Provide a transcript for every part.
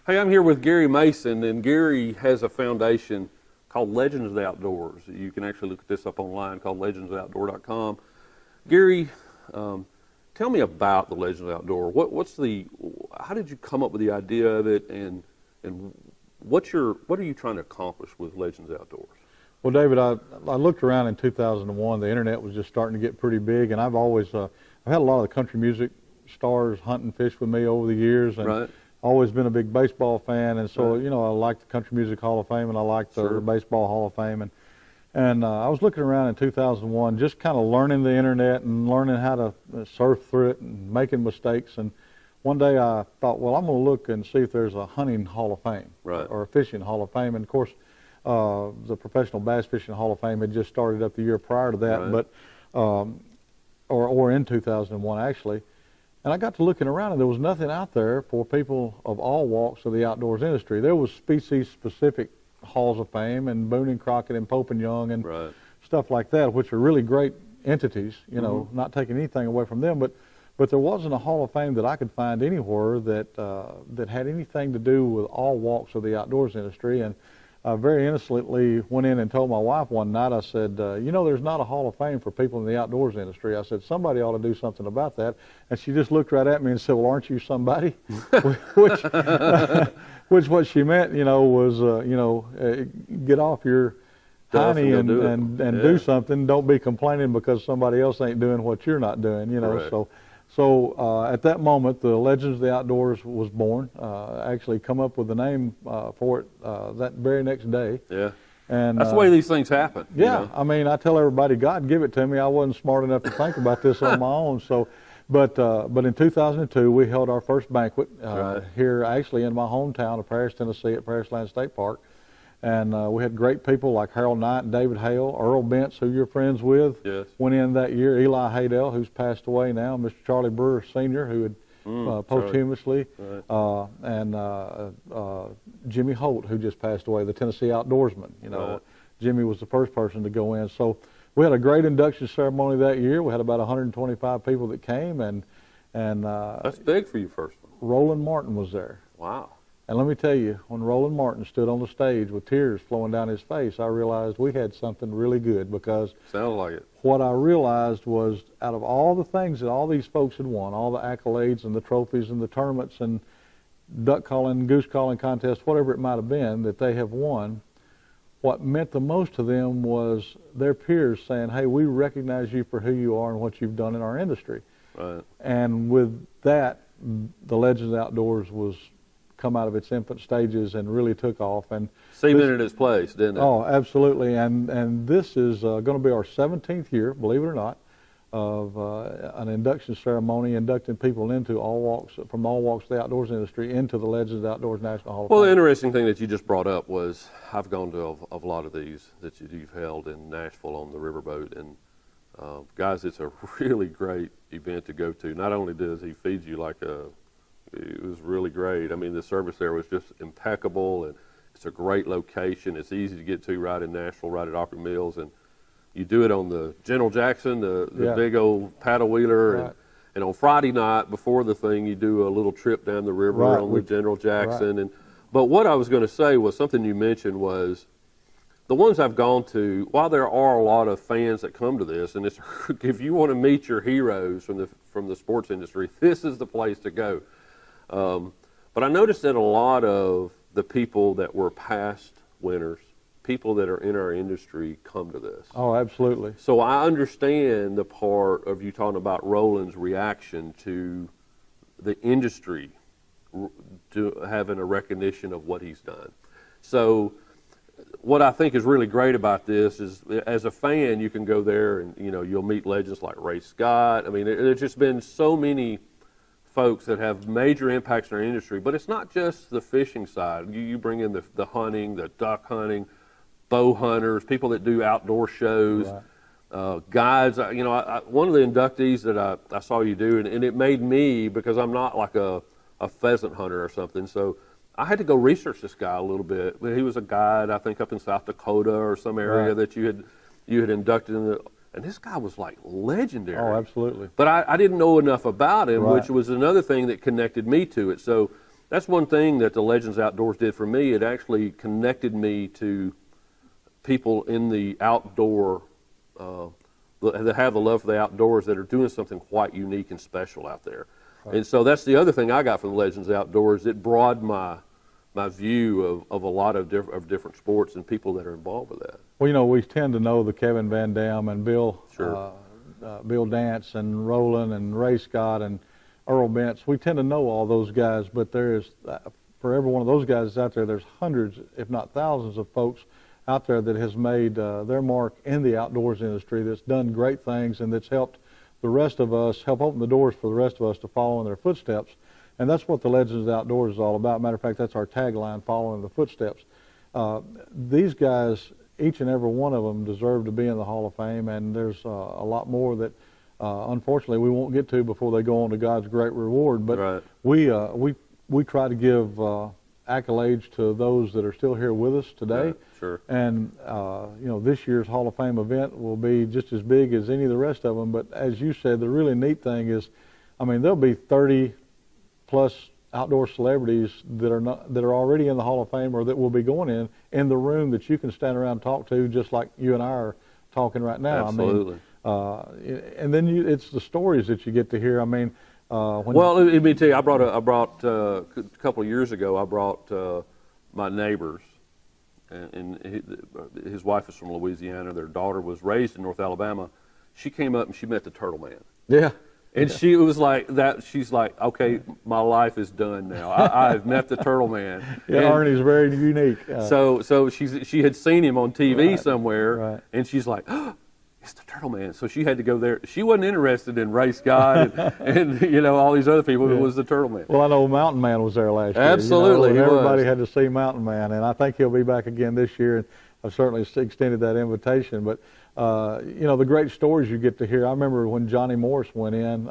Hey, I'm here with Gary Mason, and Gary has a foundation called Legends of the Outdoors. You can actually look at this up online, called legendsofoutdoor.com. Gary, tell me about the Legends of the Outdoor. How did you come up with the idea of it, and what are you trying to accomplish with Legends of the Outdoors? Well, David, I looked around in 2001. The internet was just starting to get pretty big, and I've always I've had a lot of the country music stars hunt and fish with me over the years, and Right. always been a big baseball fan. And so, you know, I like the Country Music Hall of Fame, and I like the Baseball Hall of Fame, and I was looking around in 2001, just kind of learning the internet and learning how to surf through it and making mistakes. And one day I thought, well, I'm going to look and see if there's a hunting Hall of Fame, Right. or a fishing Hall of Fame. And of course, the Professional Bass Fishing Hall of Fame had just started up the year prior to that, Right. but or in 2001 actually. And I got to looking around, and there was nothing out there for people of all walks of the outdoors industry. There was species-specific halls of fame, and Boone and Crockett and Pope and Young and Right. stuff like that, which are really great entities, you know, not taking anything away from them. But there wasn't a Hall of Fame that I could find anywhere that had anything to do with all walks of the outdoors industry. And I very innocently went in and told my wife one night, I said, you know, there's not a Hall of Fame for people in the outdoors industry. I said, somebody ought to do something about that. And she just looked right at me and said, well, aren't you somebody? which what she meant, you know, was, get off your hiney and do something. Don't be complaining because somebody else ain't doing what you're not doing, you know. Right. So at that moment, the Legends of the Outdoors was born. Actually come up with the name for it that very next day. Yeah. And that's the way these things happen. Yeah. You know? I mean, I tell everybody, God give it to me. I wasn't smart enough to think about this on my own. So, but in 2002, we held our first banquet Right. here, actually in my hometown of Paris, Tennessee, at Paris Land State Park. And we had great people like Harold Knight and David Hale, Earl Bentz, who you're friends with, Yes. went in that year, Eli Haydell, who's passed away now, Mr. Charlie Brewer Sr., who had posthumously, Right. and Jimmy Holt, who just passed away, the Tennessee outdoorsman. You know, Right. Jimmy was the first person to go in. So we had a great induction ceremony that year. We had about 125 people that came, and That's big for you, first one. Roland Martin was there. Wow. And let me tell you, when Roland Martin stood on the stage with tears flowing down his face, I realized we had something really good, because Sounds like it. what I realized was, out of all the things that all these folks had won, all the accolades and the trophies and the tournaments and duck calling, goose calling contests, whatever it might have been that they have won, what meant the most to them was their peers saying, hey, we recognize you for who you are and what you've done in our industry. Right. And with that, the Legends Outdoors was come out of its infant stages and really took off. And Cemented its place, didn't it? oh, absolutely. And this is going to be our 17th year, believe it or not, of an induction ceremony, inducting people into all walks, from all walks of the outdoors industry, into the Legends of the Outdoors National Hall of Well, the Fame. interesting thing that you just brought up was I've gone to a lot of these that you've held in Nashville on the riverboat, and guys, it's a really great event to go to. Not only does he feed you it was really great. I mean, the service there was just impeccable, and it's a great location. It's easy to get to right in Nashville, right at Opry Mills, and you do it on the General Jackson, the Yeah. big old paddle wheeler, Right. and on Friday night before the thing, you do a little trip down the river Right. on the General Jackson. But what I was going to say was something you mentioned was the ones I've gone to, while there are a lot of fans that come to this, and it's, if you want to meet your heroes from the sports industry, this is the place to go. But I noticed that a lot of the people that were past winners, people that are in our industry, come to this. Oh, absolutely. So I understand the part of you talking about Roland's reaction to the industry to having a recognition of what he's done. So what I think is really great about this is, as a fan, you can go there and, you know, you'll meet legends like Ray Scott. I mean, there's just been so many folks that have major impacts in our industry, but it's not just the fishing side. You bring in the hunting, the duck hunting, bow hunters, people that do outdoor shows, guides. You know, one of the inductees that I saw you do, and it made me, because I'm not like a pheasant hunter or something, so I had to go research this guy a little bit. He was a guide, I think, up in South Dakota or some area that you had inducted in the. And this guy was like legendary. Oh, absolutely. But I didn't know enough about him, Right. which was another thing that connected me to it. So that's one thing that the Legends Outdoors did for me. It actually connected me to people in the outdoor that have the love for the outdoors that are doing something quite unique and special out there. Right. And so that's the other thing I got from the Legends Outdoors. It broadened my view of a lot of different sports and people that are involved with that. Well, you know, we tend to know the Kevin Van Dam and Bill Bill Dance and Roland and Ray Scott and Earl Bentz. We tend to know all those guys, but there is, for every one of those guys out there, there's hundreds, if not thousands, of folks out there that has made their mark in the outdoors industry, that's done great things, and that's helped the rest of us, help open the doors for the rest of us to follow in their footsteps. And that's what the Legends Outdoors is all about. Matter of fact, that's our tagline, following the footsteps. These guys, each and every one of them, deserve to be in the Hall of Fame, and there's a lot more that unfortunately we won't get to before they go on to God's great reward. But right. we try to give accolades to those that are still here with us today. Yeah, sure. And you know, this year's Hall of Fame event will be just as big as any of the rest of them. But as you said, the really neat thing is, I mean, there'll be 30 plus outdoor celebrities that are already in the Hall of Fame or that will be going in the room that you can stand around and talk to, just like you and I are talking right now. Absolutely. I mean, and then it's the stories that you get to hear. I mean, well, let me tell you, I brought a couple of years ago. I brought my neighbors, and his wife is from Louisiana. Their daughter was raised in North Alabama. She came up and she met the Turtle Man. Yeah. And she was like that. She's like, okay, my life is done now. I've met the Turtle Man. Yeah, and Ernie's very unique. So she had seen him on TV somewhere, right. And she's like, oh, it's the Turtle Man. So she had to go there. She wasn't interested in Ray Scott and you know, all these other people. Yeah. It was the Turtle Man. Well, I know Mountain Man was there last year. Absolutely, you know, everybody had to see Mountain Man, and I think he'll be back again this year. And I've certainly extended that invitation, but. You know, the great stories you get to hear. I remember when Johnny Morris went in,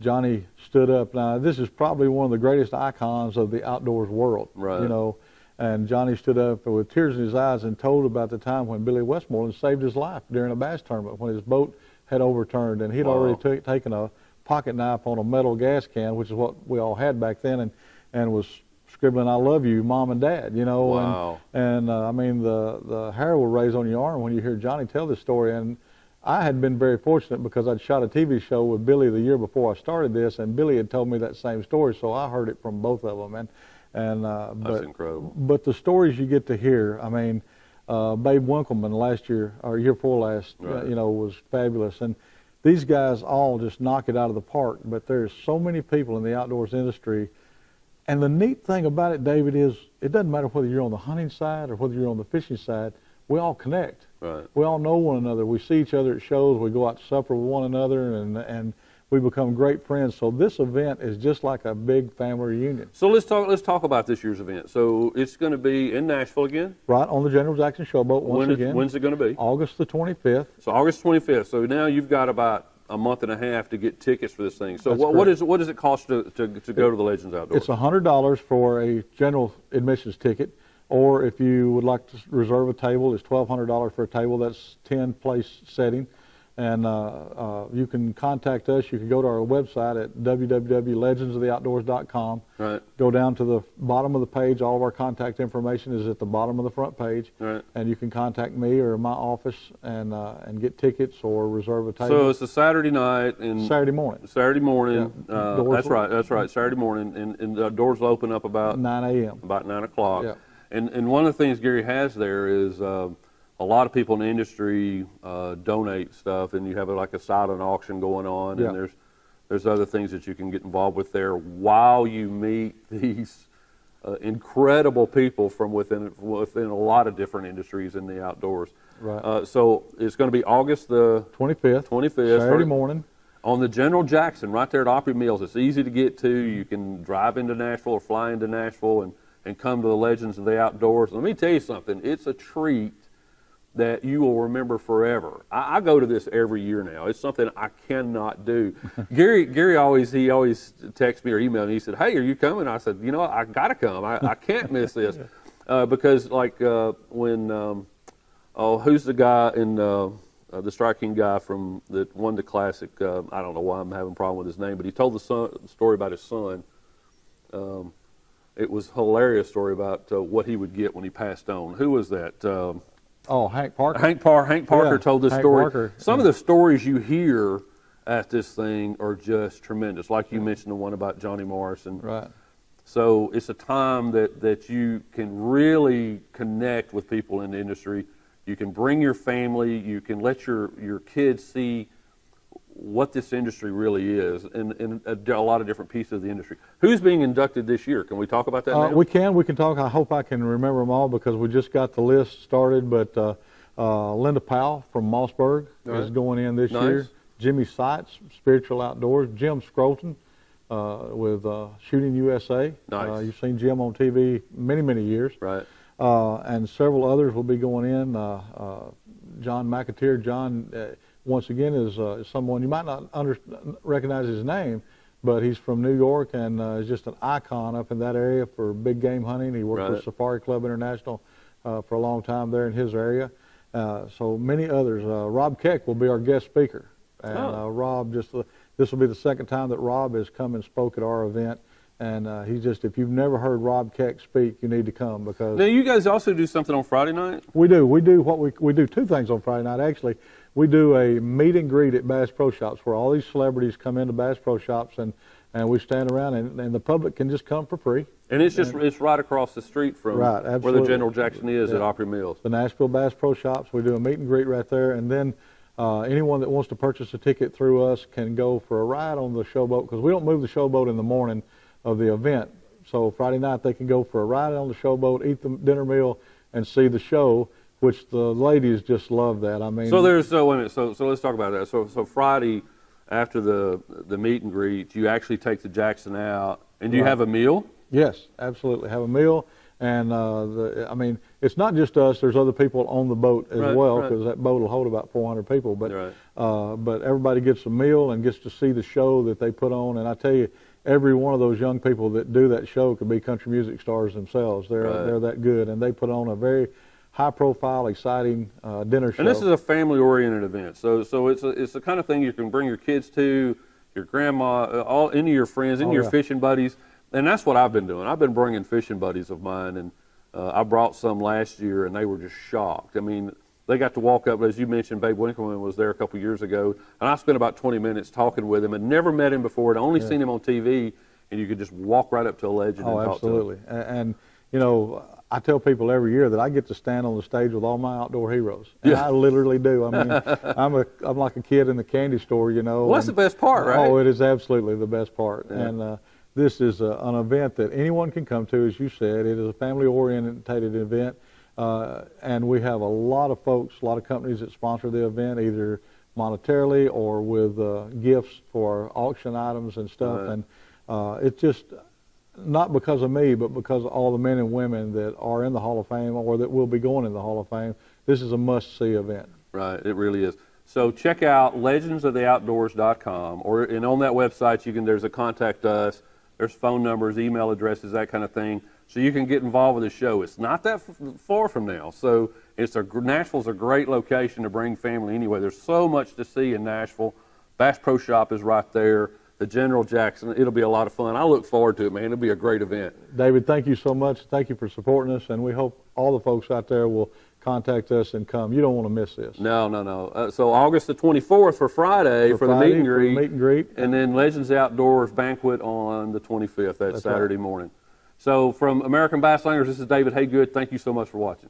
Johnny stood up. Now, this is probably one of the greatest icons of the outdoors world, right. You know, and Johnny stood up with tears in his eyes and told about the time when Billy Westmoreland saved his life during a bass tournament when his boat had overturned, and he'd already taken a pocket knife on a metal gas can, which is what we all had back then, and was scribbling, "I love you, Mom and Dad," you know. Wow. And I mean, the hair will raise on your arm when you hear Johnny tell this story. And I had been very fortunate because I'd shot a TV show with Billy the year before I started this, and Billy had told me that same story, so I heard it from both of them. That's incredible. But the stories you get to hear, I mean, Babe Winkleman last year, or year before last, right. You know, was fabulous. And these guys all just knock it out of the park. But there's so many people in the outdoors industry. And the neat thing about it, David, is it doesn't matter whether you're on the hunting side or whether you're on the fishing side. We all connect. Right. We all know one another. We see each other at shows. We go out to supper with one another, and we become great friends. So this event is just like a big family reunion. So let's talk about this year's event. So it's going to be in Nashville again? Right, on the General Jackson Showboat once again. When's it going to be? August the 25th. So August 25th. So now you've got about a month and a half to get tickets for this thing. So what does it cost to go to the Legends Outdoors? It's $100 for a general admissions ticket, or if you would like to reserve a table, it's $1,200 for a table. That's 10-place setting. And you can contact us. You can go to our website at www.legendsoftheoutdoors.com. Right. Go down to the bottom of the page. All of our contact information is at the bottom of the front page. Right. And you can contact me or my office and get tickets or reserve a table. So it's a Saturday night and Saturday morning. Saturday morning. Yeah. That's right. Saturday morning, and the doors will open up about 9 a.m. About 9 o'clock. Yeah. And one of the things Gary has there is. A lot of people in the industry donate stuff, and you have like a silent auction going on, yeah. And there's other things that you can get involved with there while you meet these incredible people from within a lot of different industries in the outdoors. Right. So it's going to be August the 25th, Saturday morning. On the General Jackson, right there at Opry Mills. It's easy to get to. You can drive into Nashville or fly into Nashville and come to the Legends of the Outdoors. Let me tell you something. It's a treat that you will remember forever. I go to this every year now. It's something I cannot do. Gary always texts me or emails me. He said, "Hey, are you coming?" I said, "You know what? I got to come. I can't miss this." Because like when who's the guy in the Strike King guy from that won the Classic? I don't know why I'm having a problem with his name, but he told the story about his son. it was a hilarious story about what he would get when he passed on. Who was that? Hank Parker. Hank Parker told this story. Parker. Some of the stories you hear at this thing are just tremendous. Like you mentioned the one about Johnny Morrison. Right. So it's a time that you can really connect with people in the industry. You can bring your family. You can let your kids see what this industry really is, and a lot of different pieces of the industry. Who's being inducted this year? Can we talk about that now? We can talk. I hope I can remember them all because we just got the list started. But Linda Powell from Mossburg is going in this year. Jimmy Seitz, Spiritual Outdoors. Jim Scroton with Shooting USA. Nice. You've seen Jim on TV many years. Right. And several others will be going in. John McAteer. John, once again, is someone you might not recognize his name, but he's from New York and is just an icon up in that area for big game hunting. He worked with Safari Club International for a long time there in his area. So many others. Rob Keck will be our guest speaker. And Rob, this will be the second time that Rob has come and spoke at our event. And he's just, if you've never heard Rob Keck speak, you need to come because. Now, you guys also do something on Friday night? We do. We do two things on Friday night, actually. We do a meet and greet at Bass Pro Shops where all these celebrities come into Bass Pro Shops and we stand around and the public can just come for free. And it's right across the street from where the General Jackson is at Opry Mills. The Nashville Bass Pro Shops. We do a meet and greet right there. And then anyone that wants to purchase a ticket through us can go for a ride on the showboat because we don't move the showboat in the morning of the event. So Friday night they can go for a ride on the showboat, eat the dinner meal, and see the show, which the ladies just love that. I mean, so wait a minute. So let's talk about that. So Friday after the meet and greet, you actually take the Jackson out, and do you have a meal? Yes, absolutely. Have a meal, and I mean, it's not just us. There's other people on the boat as well because that boat will hold about 400 people. But but everybody gets a meal and gets to see the show that they put on. And I tell you, every one of those young people that do that show could be country music stars themselves. They're that good, and they put on a very high-profile, exciting dinner show. And this is a family-oriented event, so it's the kind of thing you can bring your kids to, your grandma, any of your friends, any of your fishing buddies, and that's what I've been doing. I've been bringing fishing buddies of mine, and I brought some last year, and they were just shocked. I mean, they got to walk up, as you mentioned, Babe Winkleman was there a couple years ago, and I spent about 20 minutes talking with him and never met him before. I'd only seen him on TV, and you could just walk right up to a legend and talk to him. Absolutely. And, you know, I tell people every year that I get to stand on the stage with all my outdoor heroes. And I literally do. I mean, I'm like a kid in the candy store, you know. Well, that's the best part, right? Oh, it is absolutely the best part. Yeah. And this is an event that anyone can come to, as you said. It is a family-oriented event. And we have a lot of folks, a lot of companies that sponsor the event, either monetarily or with gifts for auction items and stuff. And it's just not because of me, but because of all the men and women that are in the Hall of Fame or that will be going in the Hall of Fame. This is a must-see event. Right, it really is. So check out legendsoftheoutdoors.com, and on that website there's a contact us, there's phone numbers, email addresses, that kind of thing, so you can get involved with the show. It's not that far from now, so Nashville's a great location to bring family anyway. There's so much to see in Nashville. Bass Pro Shop is right there. The General Jackson, it'll be a lot of fun. I look forward to it, man. It'll be a great event. David, thank you so much. Thank you for supporting us, and we hope all the folks out there will contact us and come. You don't want to miss this. No. So August the 24th for Friday for the meet and greet. And then Legends Outdoors Banquet on the 25th. That's Saturday morning. So from American Bass Anglers, this is David Haygood. Thank you so much for watching.